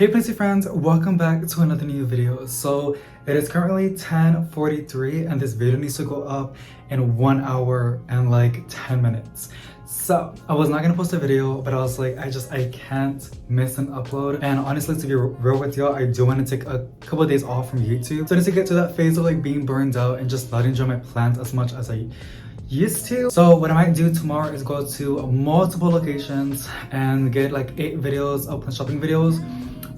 Hey Planty friends, welcome back to another new video. So it is currently 10:43 and this video needs to go up in 1 hour and like 10 minutes. So I was not gonna post a video, but I was like, I can't miss an upload. And honestly, to be real with y'all, I do want to take a couple of days off from YouTube. So I need to get to that phase of like being burned out and just not enjoy my plants as much as I used to. So what I might do tomorrow is go to multiple locations and get like 8 videos of plant shopping videos.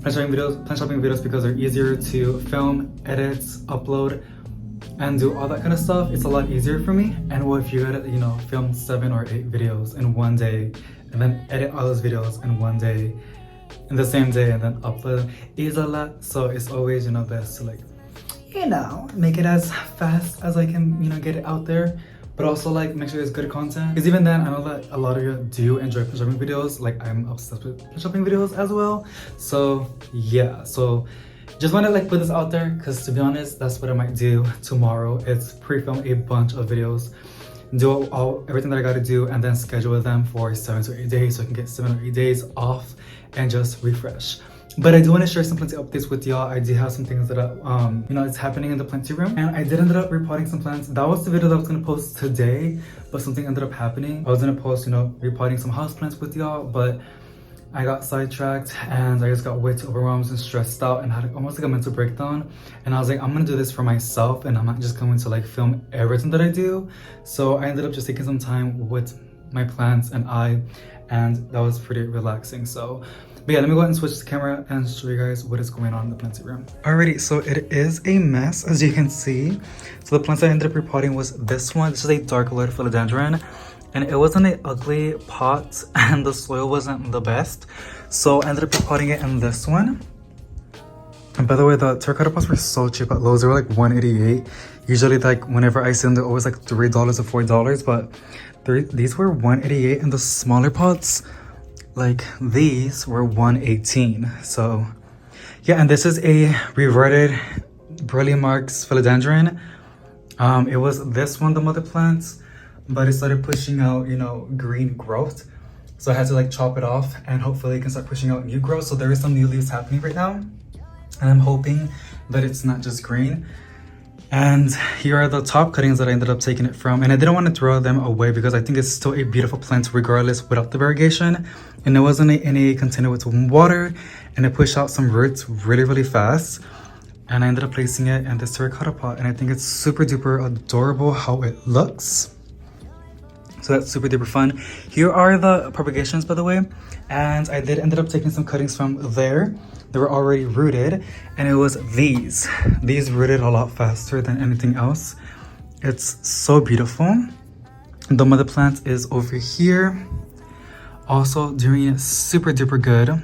Plant shopping videos because they're easier to film, edit, upload, and do all that kind of stuff. It's a lot easier for me. And what if you gotta, film 7 or 8 videos in one day, and then edit all those videos in one day, in the same day, and then upload them? Is a lot. So it's always, best to make it as fast as I can, get it out there. But also like make sure it's good content, because even then I know that a lot of you do enjoy plant shopping videos. Like I'm obsessed with plant shopping videos as well. So yeah, so just want to like put this out there, because to be honest, that's what I might do tomorrow. It's pre-film a bunch of videos, do everything that I got to do, and then schedule them for 7 to 8 days so I can get 7 or 8 days off and just refresh. But I do want to share some plenty updates with y'all. I do have some things that it's happening in the plenty room, and I did end up repotting some plants. That was the video that I was going to post today, but something ended up happening. I was going to post, repotting some houseplants with y'all, but I got sidetracked and I just got way too overwhelmed and stressed out and had almost like a mental breakdown. And I was like, I'm gonna do this for myself, and I'm not just going to like film everything that I do. So I ended up just taking some time with my plants and that was pretty relaxing. So but yeah, let me go ahead and switch the camera and show you guys what is going on in the planting room. Alrighty, so it is a mess, as you can see. So the plants I ended up repotting was this one. This is a dark colored philodendron, and it wasn't an ugly pot and the soil wasn't the best. So I ended up repotting it in this one. And by the way, the terracotta pots were so cheap at Lowe's. They were like $1.88. Usually like whenever I see them, they're always like $3 or $4, but these were $1.88, and the smaller pots, like these, were $1.18. So yeah, and this is a reverted Burley Marks philodendron. It was this one, the mother plant, but it started pushing out green growth, so I had to like chop it off, and hopefully it can start pushing out new growth. So there is some new leaves happening right now, and I'm hoping that it's not just green. And here are the top cuttings that I ended up taking it from, and I didn't want to throw them away because I think it's still a beautiful plant regardless without the variegation. And it wasn't in a container with water, and it pushed out some roots really fast. And I ended up placing it in this terracotta pot, and I think it's super duper adorable how it looks. So that's super duper fun. Here are the propagations, by the way, and I did ended up taking some cuttings from there. They were already rooted, and it was these rooted a lot faster than anything else. It's so beautiful. The mother plant is over here, also doing super duper good.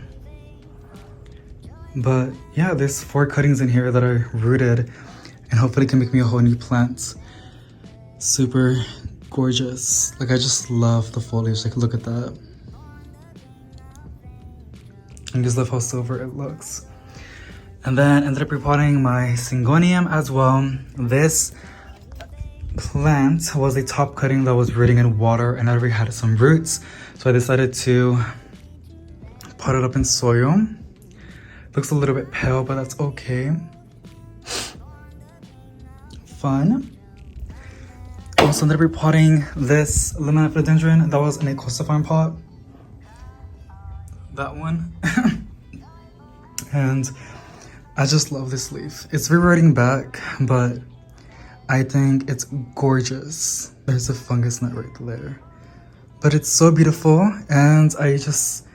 But yeah, there's 4 cuttings in here that are rooted, and hopefully can make me a whole new plant. Super gorgeous. Like I just love the foliage. Like look at that. I just love how silver it looks. And then ended up repotting my Syngonium as well. This plant was a top cutting that was rooting in water, and I already had some roots, so I decided to pot it up in soil. Looks a little bit pale, but that's okay. Fun. Also ended up repotting this lemon philodendron that was in a Costa Farm pot. That one. And I just love this leaf. It's reverting back, but I think it's gorgeous. There's a fungus net right there, but it's so beautiful, and I just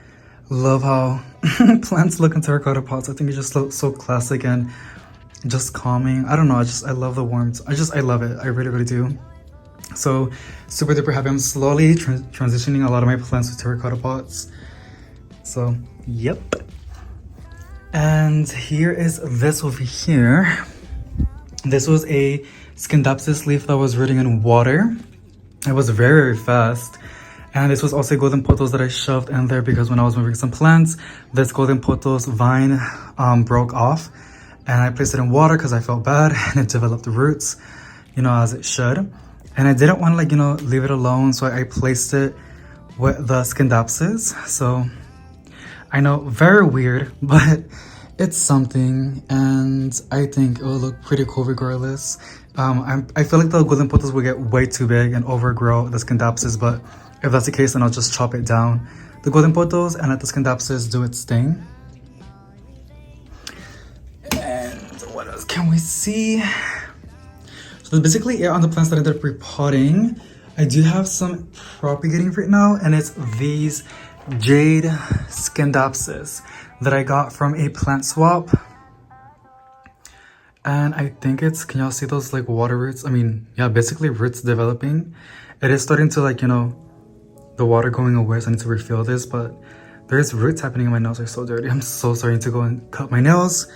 love how plants look in terracotta pots. I think it just looks so classic and just calming. I don't know, I love the warmth. I love it. I really do. So super duper happy. I'm slowly transitioning a lot of my plants to terracotta pots. So yep. And here is this over here. This was a Scindapsus leaf that was rooting in water. It was very fast. And this was also a golden pothos that I shoved in there because when I was moving some plants, this golden pothos vine broke off, and I placed it in water because I felt bad, and it developed roots, as it should. And I didn't want to leave it alone, so I placed it with the Scindapsus. So I know, very weird, but It's something, and I think it will look pretty cool regardless. I feel like the golden pothos will get way too big and overgrow the scindapsus, but if that's the case, then I'll just chop it down, the golden pothos, and let the scindapsus do its thing. And what else can we see? So that's basically it on the plants that I ended up repotting. I do have some propagating right now, and it's these jade scindapsus that I got from a plant swap. And I think it's, can y'all see those like water roots? I mean, yeah, basically roots developing. It is starting to like, you know, the water going away, so I need to refill this, but there's roots happening and my nails are so dirty. I'm so sorry to go and cut my nails.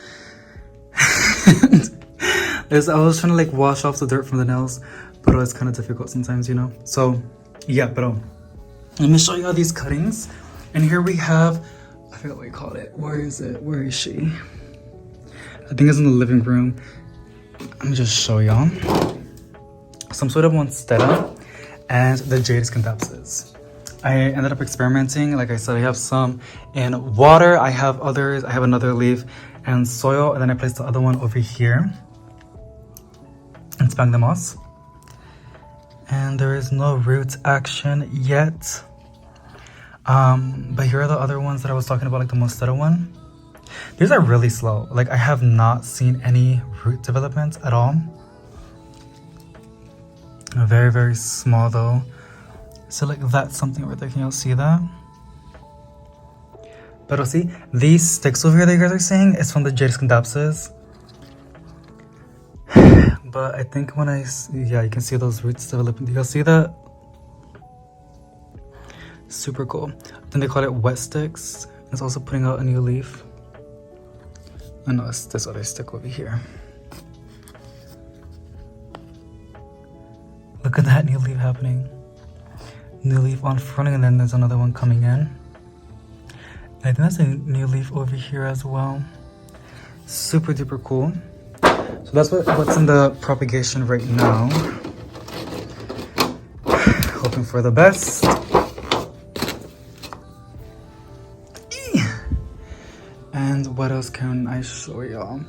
I was trying to like wash off the dirt from the nails, but it's kind of difficult sometimes, you know? So yeah, but let me show you all these cuttings. And here we have, I forgot what you called it. Where is it? Where is she? I think it's in the living room. Let me just show y'all. Some sort of monstera and the jade scindapsus. I ended up experimenting. Like I said, I have some in water. I have others. I have another leaf and soil. And then I placed the other one over here and spang the moss. And there is no root action yet. But here are the other ones that I was talking about, like the monstera one. These are really slow. Like I have not seen any root development at all. Very, very small though. So like that's something right there. Can y'all see that? But see, these sticks over here that you guys are seeing is from the jade scindapsus. But I think when yeah, you can see those roots developing. Do y'all see that? Super cool. Then they call it wet sticks. It's also putting out a new leaf. I know it's this other stick over here. Look at that new leaf happening. New leaf unfurling, and then there's another one coming in. I think that's a new leaf over here as well. Super duper cool. So that's what's in the propagation right now. Hoping for the best. And what else can I show y'all?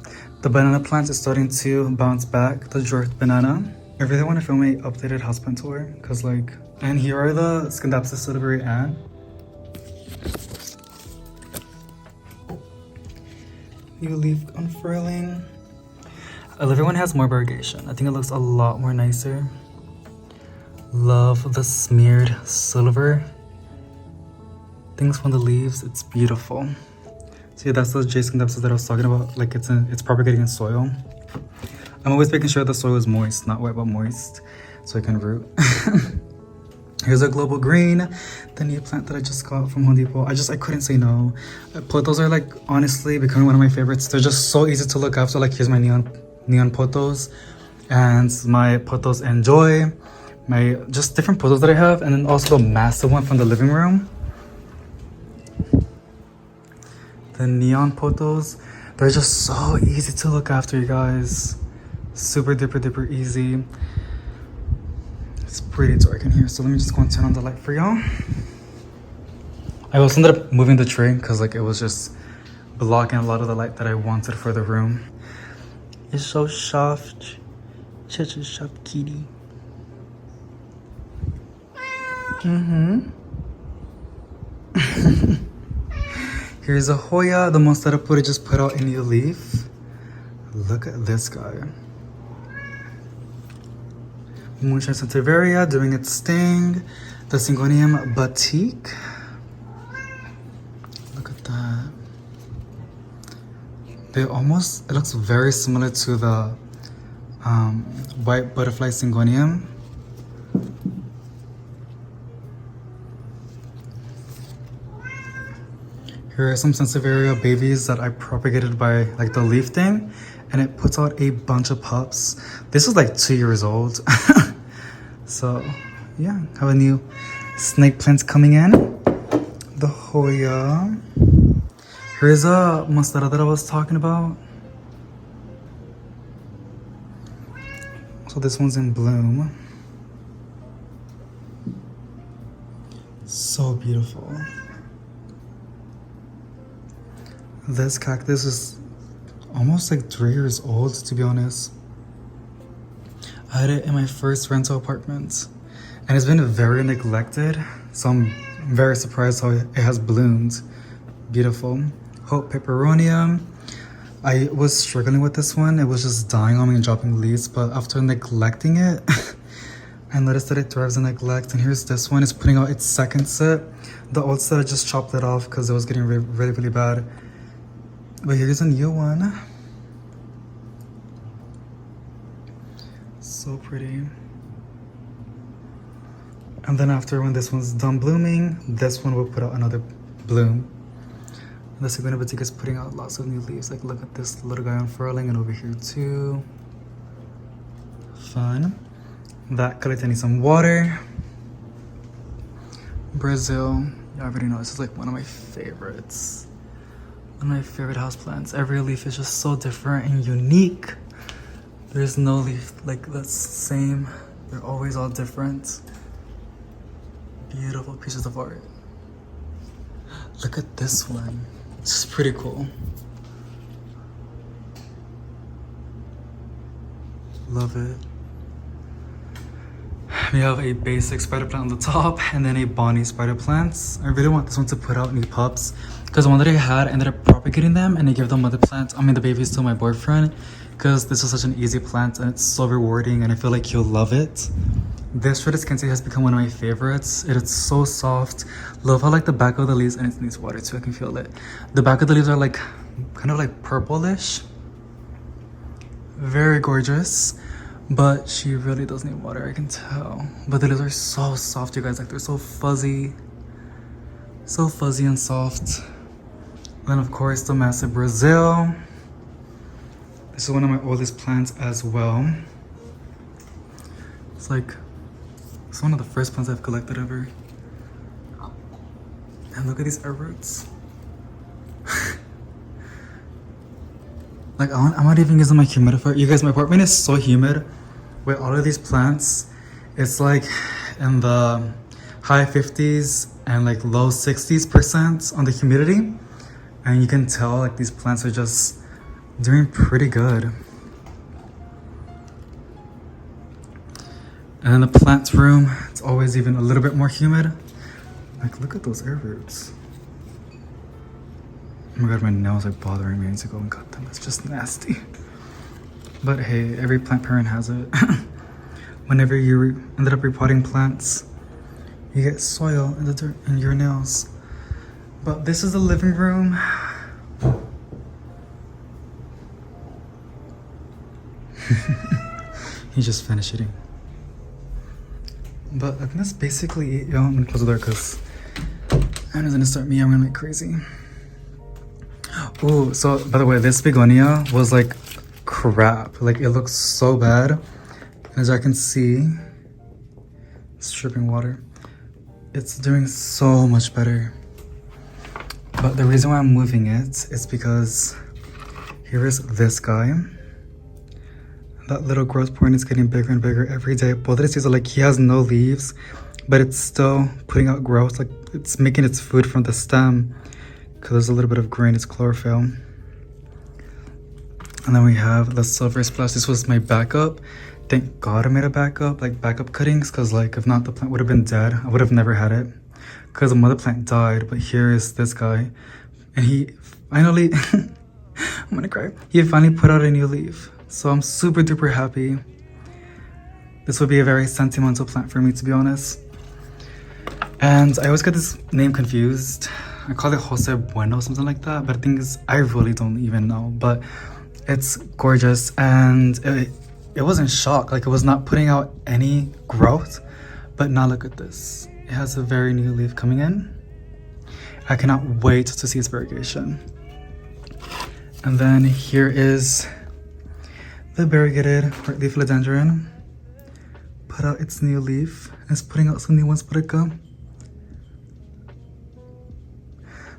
The banana plant is starting to bounce back, the dwarf banana. I really want to film a updated houseplant tour, cause like, and here are the scindapsus to the very end. New leaf unfurling. Everyone has more variegation. I think it looks a lot more nicer. Love the smeared silver things from the leaves. It's beautiful. So yeah, that's those jade scindapsus that I was talking about. Like it's propagating in soil. I'm always making sure the soil is moist, not wet but moist, so it can root. Here's a global green, the new plant that I just got from Home Depot. I couldn't say no. Pothos are like honestly becoming one of my favorites. They're just so easy to look after. Like here's my neon pothos and my pothos Enjoy, my just different pothos that I have, and then also the massive one from the living room. The neon pothos, they're just so easy to look after, you guys. Super duper duper easy. It's pretty dark in here, so let me just go and turn on the light for y'all. I also ended up moving the tree because like it was just blocking a lot of the light that I wanted for the room. It's so soft. Such a soft kitty. Here's a Hoya, the monstera puri just put out a new leaf. Look at this guy. Moonshine Santiveria doing its thing. The Syngonium Batik. Look at that. It looks very similar to the white butterfly Syngonium. Here are some Sansevieria babies that I propagated by like the leaf thing, and it puts out a bunch of pups. This is like 2 years old. So yeah, have a new snake plant coming in. The Hoya. Here's a monstera that I was talking about. So this one's in bloom. So beautiful. This cactus is almost like 3 years old, to be honest. I had it in my first rental apartment, and it's been very neglected, so I'm very surprised how it has bloomed. Beautiful. Hope peperonia. I was struggling with this one. It was just dying on me and dropping leaves, but after neglecting it, I noticed that it thrives in neglect. And here's this one. It's putting out its second set. The old set, I just chopped it off because it was getting really, really bad. But here's a new one. So pretty. And then after, when this one's done blooming, this one will put out another bloom. The Begonia boutique is putting out lots of new leaves. Like, look at this little guy unfurling, and over here too. Fun. That collector needs some water. Brazil. You already know this is like one of my favorites. One of my favorite houseplants. Every leaf is just so different and unique. There's no leaf like that's the same. They're always all different. Beautiful pieces of art. Look at this one. It's pretty cool. Love it. We have a basic spider plant on the top and then a Bonnie spider plants. I really want this one to put out new pups because the one that I had, I ended up propagating them and I gave the the babies to my boyfriend because this is such an easy plant and it's so rewarding and I feel like he'll love it. This shredded skin has become one of my favorites. It is so soft. Love how like the back of the leaves, and it needs water too, I can feel it. The back of the leaves are like kind of like purplish. Very gorgeous. But she really does need water, I can tell. But the leaves are so soft, you guys. Like they're so fuzzy. So fuzzy and soft. Then of course the massive Brazil. This is one of my oldest plants as well. It's one of the first plants I've collected ever. And look at these air roots. Like I'm not even using my humidifier. You guys, my apartment is so humid with all of these plants. It's like in the high 50s and like low 60% on the humidity. And you can tell like these plants are just doing pretty good. And in the plants room, it's always even a little bit more humid. Like, look at those air roots. Oh my god, my nails are bothering me. I need to go and cut them. It's just nasty. But hey, every plant parent has it. Whenever you ended up repotting plants, you get soil in the dirt in your nails. But this is the living room. He just finished eating. But I think that's basically it. Yo, I'm gonna close the door because Anna's gonna start meowing like crazy. Oh, so by the way, this begonia was like crap. Like it looks so bad. As I can see, it's dripping water. It's doing so much better. But the reason why I'm moving it is because here is this guy. That little growth point is getting bigger and bigger every day. Both of these are like, he has no leaves, but it's still putting out growth. Like it's making its food from the stem because there's a little bit of green, it's chlorophyll. And then we have the silver splash. This was my backup. Thank God I made a backup, like backup cuttings, because like if not, the plant would have been dead. I would have never had it because the mother plant died. But here is this guy, and he finally, I'm gonna cry. He finally put out a new leaf. So I'm super duper happy. This would be a very sentimental plant for me, to be honest. And I always get this name confused. I call it Jose Bueno, something like that. But the thing is, I really don't even know. But it's gorgeous. And it was in shock. Like it was not putting out any growth. But now look at this. It has a very new leaf coming in. I cannot wait to see its variegation. And then here is the variegated leaf philodendron. Put out its new leaf. It's putting out some new ones, Purika.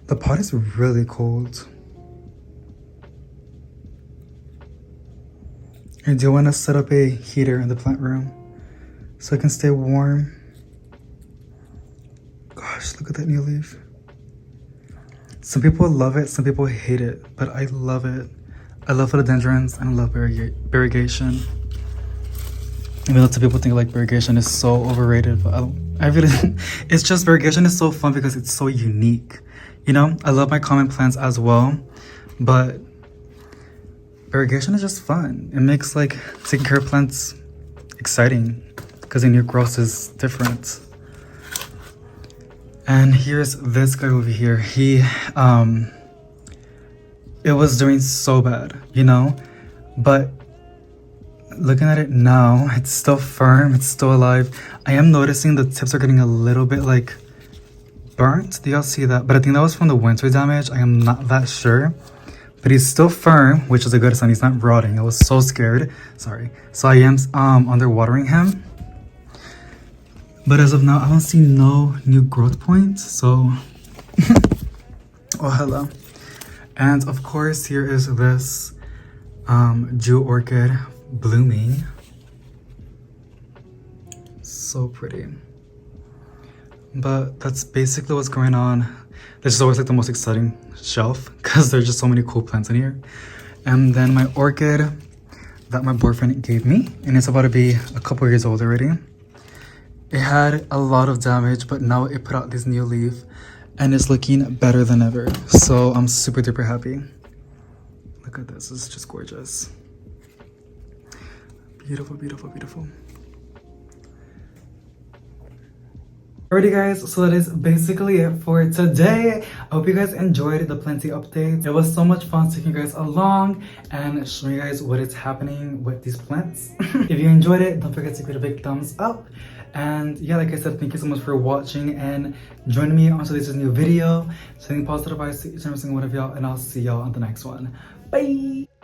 The pot is really cold. I do want to set up a heater in the plant room so it can stay warm. Gosh, look at that new leaf. It's Some people love it, some people hate it, but I love it. I love philodendrons and I love variegation. Even though some people think like variegation is so overrated, but I really, it's just variegation is so fun because it's so unique. You know, I love my common plants as well, but variegation is just fun. It makes like taking care of plants exciting because in your growth is different. And here's this guy over here. He, it was doing so bad, you know, but looking at it now, it's still firm, it's still alive. I am noticing the tips are getting a little bit like burnt. Do y'all see that? But I think that was from the winter damage. I am not that sure. But he's still firm, which is a good sign. He's not rotting. I was so scared. Sorry. So I am underwatering him. But as of now, I don't see no new growth points. So, oh, hello. And of course, here is this jewel orchid blooming. So pretty. But that's basically what's going on. This is always like the most exciting shelf because there's just so many cool plants in here. And then my orchid that my boyfriend gave me, and it's about to be a couple years old already. It had a lot of damage, but now it put out this new leaf and it's looking better than ever. So I'm super duper happy. Look at this, it's just gorgeous. Beautiful, beautiful, beautiful. Alrighty guys, so that is basically it for today. I hope you guys enjoyed the plenty updates. It was so much fun taking you guys along and showing you guys what is happening with these plants. If you enjoyed it, don't forget to give it a big thumbs up. And yeah, like I said, thank you so much for watching and joining me on today's new video. Sending positive vibes to each and every single one of y'all, and I'll see y'all on the next one. Bye!